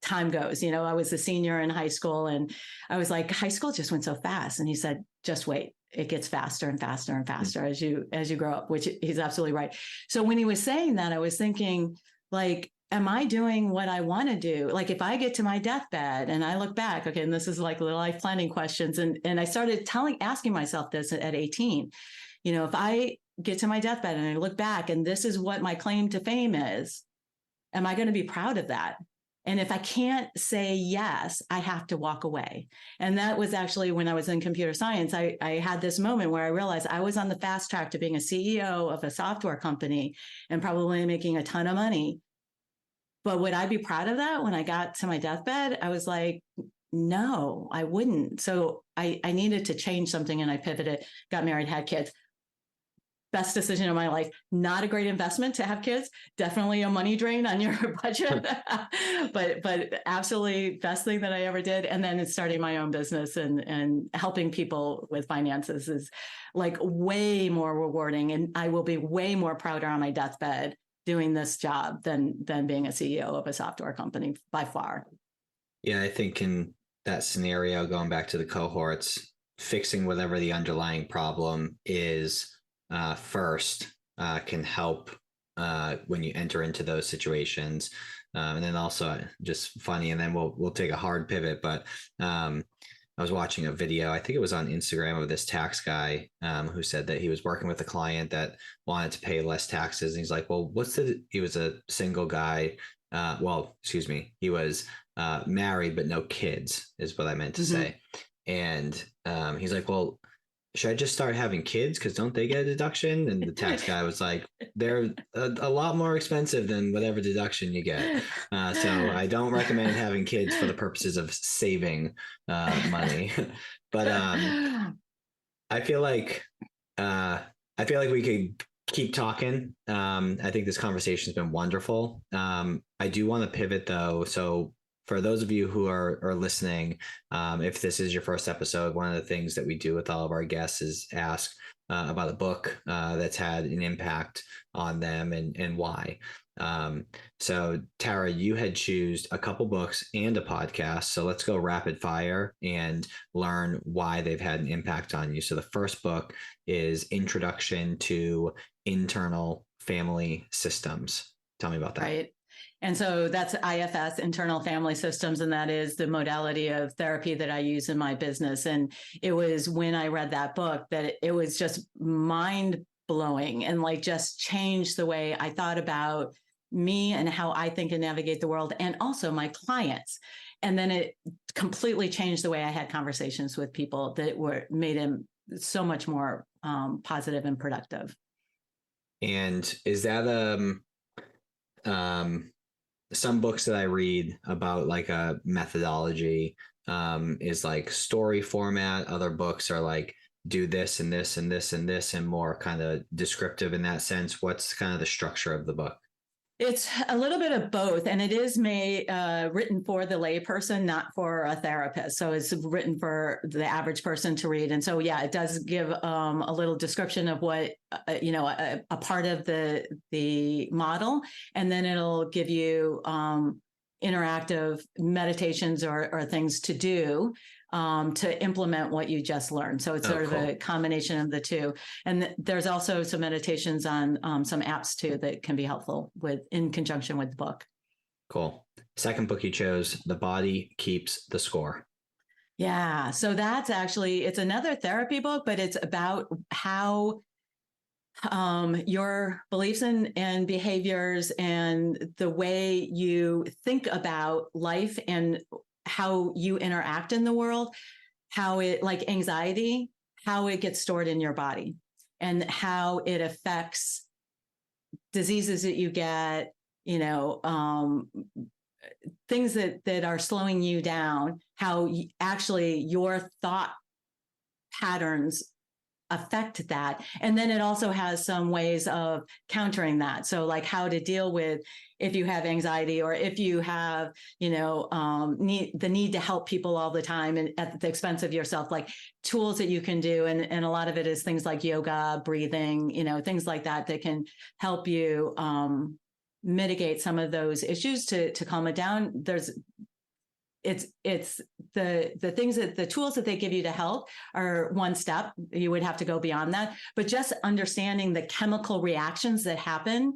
time goes. I was a senior in high school, and I was like, high school just went so fast. And he said, just wait. It gets faster and faster and faster as you grow up, which he's absolutely right. So when he was saying that, I was thinking, like, am I doing what I want to do? Like, if I get to my deathbed and I look back, okay, and this is like the life planning questions. And I started asking myself this at 18, if I get to my deathbed and I look back and this is what my claim to fame is, am I going to be proud of that? And if I can't say yes, I have to walk away. And that was actually when I was in computer science. I had this moment where I realized I was on the fast track to being a CEO of a software company and probably making a ton of money. But would I be proud of that when I got to my deathbed? I was like, no, I wouldn't. So I needed to change something, and I pivoted, got married, had kids. Best decision of my life. Not a great investment to have kids. Definitely a money drain on your budget, but absolutely best thing that I ever did. And then it's starting my own business and helping people with finances is like way more rewarding. And I will be way more prouder on my deathbed doing this job than being a CEO of a software company by far. Yeah, I think in that scenario, going back to the cohorts, fixing whatever the underlying problem is first can help when you enter into those situations. And then also just funny, and then we'll take a hard pivot, but I was watching a video, I think it was on Instagram, of this tax guy who said that he was working with a client that wanted to pay less taxes. And he's like, well, he was a single guy. Excuse me. He was married, but no kids is what I meant to say. And he's like, well, should I just start having kids? Because don't they get a deduction? And the tax guy was like, they're a lot more expensive than whatever deduction you get. So I don't recommend having kids for the purposes of saving money. But I feel like we could keep talking. I think this conversation has been wonderful. I do want to pivot though. So for those of you who are listening, if this is your first episode, one of the things that we do with all of our guests is ask about a book that's had an impact on them and why. So Tara, you had chosen a couple books and a podcast. So let's go rapid fire and learn why they've had an impact on you. So the first book is Introduction to Internal Family Systems. Tell me about that. Right. And so that's IFS, internal family systems, and that is the modality of therapy that I use in my business. And it was when I read that book that it was just mind blowing and like just changed the way I thought about me and how I think and navigate the world, and also my clients. And then it completely changed the way I had conversations with people that made them so much more positive and productive. And is that some books that I read about like a methodology is like story format. Other books are like do this and this and this and this and more kind of descriptive in that sense. What's kind of the structure of the book? It's a little bit of both, and it is written for the layperson, not for a therapist. So it's written for the average person to read. And so, yeah, it does give a little description of what a part of the model, and then it'll give you interactive meditations or things to do to implement what you just learned. So it's sort of a combination of the two. And there's also some meditations on some apps too that can be helpful in conjunction with the book. Cool. Second book you chose, The Body Keeps the Score. Yeah. So that's it's another therapy book, but it's about how your beliefs and behaviors and the way you think about life and how you interact in the world, how it, like anxiety, how it gets stored in your body and how it affects diseases that you get, things that are slowing you down, how actually your thought patterns affect that. And then it also has some ways of countering that. So like how to deal with if you have anxiety or if you have, the need to help people all the time and at the expense of yourself, like tools that you can do. And a lot of it is things like yoga, breathing, things like that can help you mitigate some of those issues to calm it down. It's the things that the tools that they give you to help are one step. You would have to go beyond that, but just understanding the chemical reactions that happen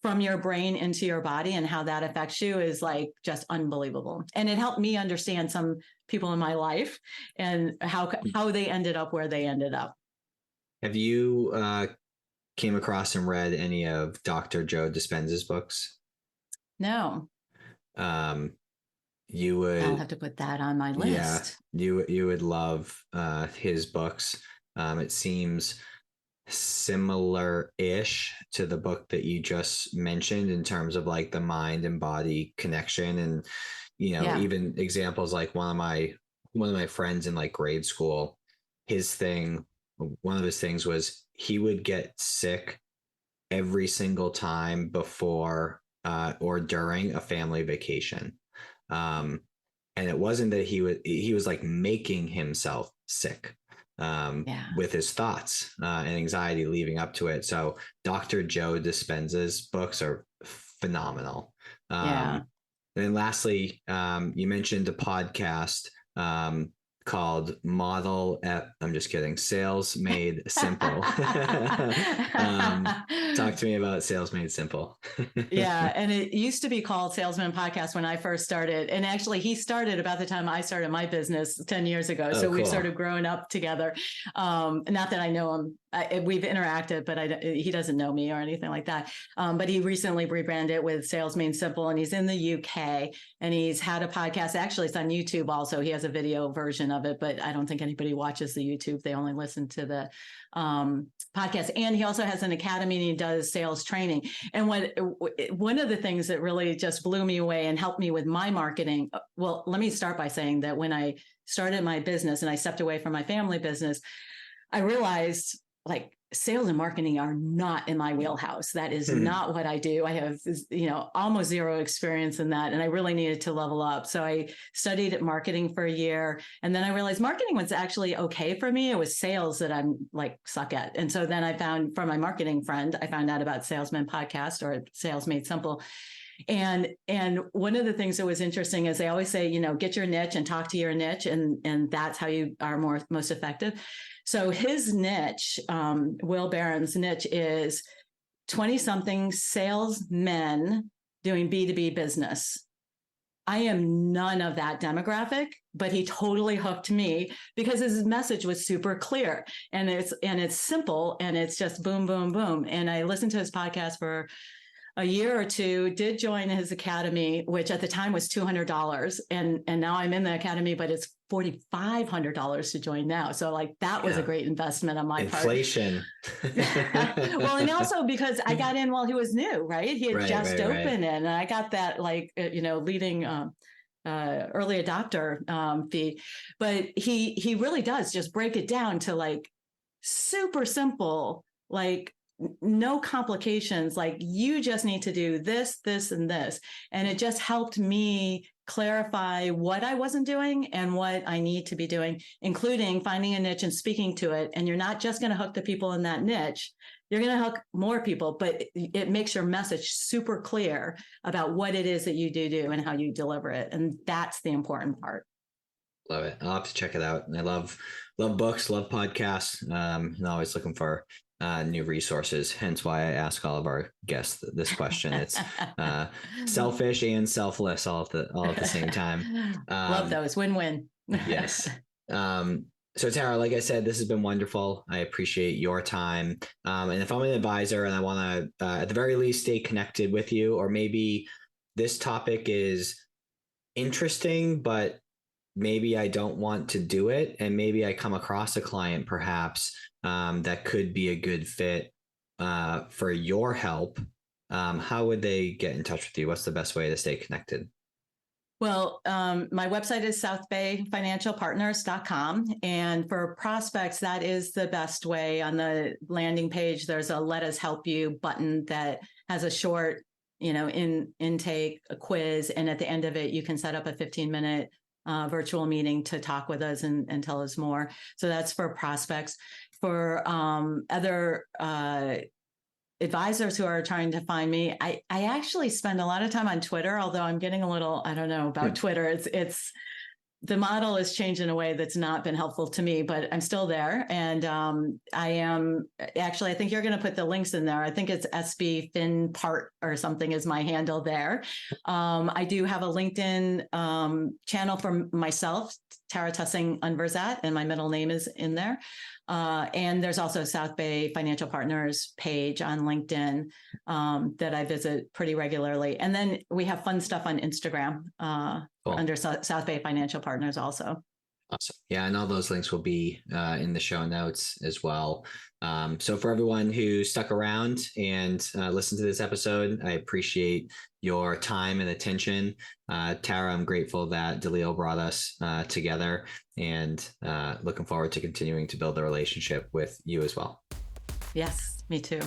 from your brain into your body and how that affects you is like just unbelievable. And it helped me understand some people in my life and how they ended up where they ended up. Have you came across and read any of Dr. Joe Dispenza's books? No. I'll have to put that on my list. Yeah, you would love his books. It seems similar-ish to the book that you just mentioned in terms of like the mind and body connection, and even examples like one of my friends in like grade school. One of his things was he would get sick every single time before or during a family vacation. And it wasn't that he was like making himself sick with his thoughts and anxiety leading up to it. So Dr. Joe Dispenza's books are phenomenal. And then lastly, you mentioned a podcast called I'm just kidding, Sales Made Simple. Talk to me about Sales Made Simple. Yeah. And it used to be called Salesman Podcast when I first started. And actually, he started about the time I started my business 10 years ago. Oh, so we've cool. sort of grown up together. Not that I know him. We've interacted, but he doesn't know me or anything like that. But he recently rebranded with Sales Made Simple, and he's in the UK, and he's had a podcast. Actually, it's on YouTube also. He has a video version of it, but I don't think anybody watches the YouTube. They only listen to the podcast. And he also has an academy, and he does sales training. And one of the things that really just blew me away and helped me with my marketing, well, let me start by saying that when I started my business and I stepped away from my family business, I realized like sales and marketing are not in my wheelhouse. That is not what I do. I have, almost zero experience in that. And I really needed to level up. So I studied marketing for a year. And then I realized marketing was actually okay for me. It was sales that I'm like suck at. And so then I found from my marketing friend, I found out about Salesman Podcast or Sales Made Simple. And one of the things that was interesting is they always say, get your niche and talk to your niche. And that's how you are most effective. So his niche, Will Barron's niche, is 20-something salesmen doing B2B business. I am none of that demographic, but he totally hooked me because his message was super clear, and it's simple, and it's just boom, boom, boom. And I listened to his podcast for a year or two, did join his academy, which at the time was $200. And now I'm in the academy, but it's $4,500 to join now. So like that was a great investment on my part. Inflation. Well, and also because I got in while he was new, right? He had just opened it, and I got that leading early adopter fee. But he really does just break it down to like super simple, like no complications, like you just need to do this, this, and this. And it just helped me clarify what I wasn't doing and what I need to be doing, including finding a niche and speaking to it. And you're not just going to hook the people in that niche. You're going to hook more people, but it makes your message super clear about what it is that you do and how you deliver it. And that's the important part. Love it. I'll have to check it out. I love books, love podcasts. And always looking for new resources. Hence why I ask all of our guests this question. It's selfish and selfless all at the same time. Love those. Win-win. Yes. So Tara, like I said, this has been wonderful. I appreciate your time. And if I'm an advisor and I want to, at the very least, stay connected with you, or maybe this topic is interesting, but maybe I don't want to do it, and maybe I come across a client perhaps that could be a good fit for your help, how would they get in touch with you? What's the best way to stay connected? Well, my website is southbayfinancialpartners.com. And for prospects, that is the best way. On the landing page, there's a Let Us Help You button that has a short, intake, a quiz. And at the end of it, you can set up a 15-minute virtual meeting to talk with us and tell us more. So that's for prospects. For other advisors who are trying to find me, I actually spend a lot of time on Twitter, although I'm getting a little, I don't know about Twitter. It's the model has changed in a way that's not been helpful to me, but I'm still there. And I am actually, I think you're going to put the links in there. I think it's SBFinPart or something is my handle there. I do have a LinkedIn channel for myself, Tara Tussing Unverzagt, and my middle name is in there. And there's also a South Bay Financial Partners page on LinkedIn that I visit pretty regularly. And then we have fun stuff on Instagram under South Bay Financial Partners also. Awesome. Yeah, and all those links will be in the show notes as well. So for everyone who stuck around and listened to this episode, I appreciate your time and attention. Tara, I'm grateful that DeLeo brought us together, and looking forward to continuing to build a relationship with you as well. Yes, me too.